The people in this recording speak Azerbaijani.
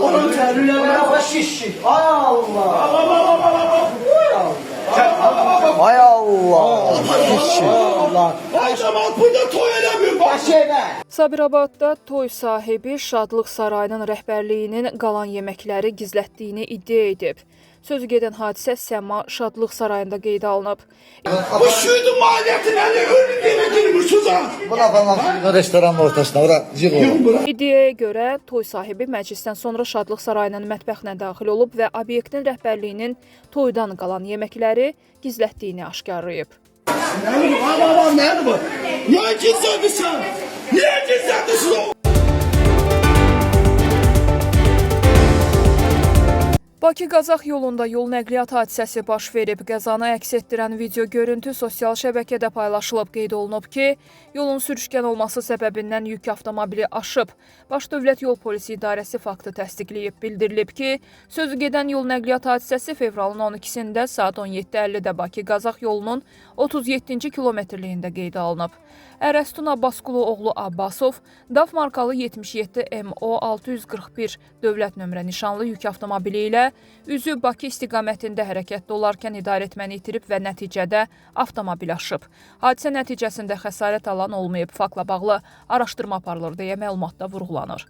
Onun terörlerine şişik. Ay Allah. Ay Allah. Allah. Ay zaman burada toy eləmir. Baş evə. Sabirabadda toy sahibi Şadlıq Sarayının rəhbərliyinin qalan yeməkləri gizlətdiyini iddia edib. Sözü gedən hadisə Səma Şadlıq Sarayında qeydə alınıb. Bu şuydu maliyyəti nədir? Ölü yerə girmişsiniz ha. Buna falan restoranın ortasına ora yığ olur. İddiaya görə toy sahibi məclisdən sonra Şadlıq Sarayının mətbəxinə daxil olub və obyektin rəhbərliyinin toydan qalan yeməkləri gizlətdiyini aşkarlayıb. Nədir bu? Aman nədir bu? Niyə gizlədirsən? Niyə gizlədirsən o? Bakı-Qazax yolunda yol nəqliyyat hadisəsi baş verib. Qəzanı əks etdirən video görüntü sosial şəbəkədə paylaşılıb. Qeyd olunub ki, yolun sürüşkən olması səbəbindən yük avtomobili aşıb. Baş Dövlət Yol Polisi İdarəsi faktı təsdiqləyib. Bildirilib ki, sözü gedən yol nəqliyyat hadisəsi fevralın 12-sində saat 17:50-də Bakı-Qazax yolunun 37-ci kilometrliyində qeydə alınıb. Ərəstun Abbasqulu oğlu Abbasov, DAF markalı 77 MO 641 dövlət nömrə nişanlı yük avtomobili ilə üzü Bakı istiqamətində hərəkətdə olarkən idarəetməni itirib və nəticədə avtomobil aşıb. Hadisə nəticəsində xəsarət alan olmayıb. Faktla bağlı araşdırma aparılır deyə məlumatda vurğulanır.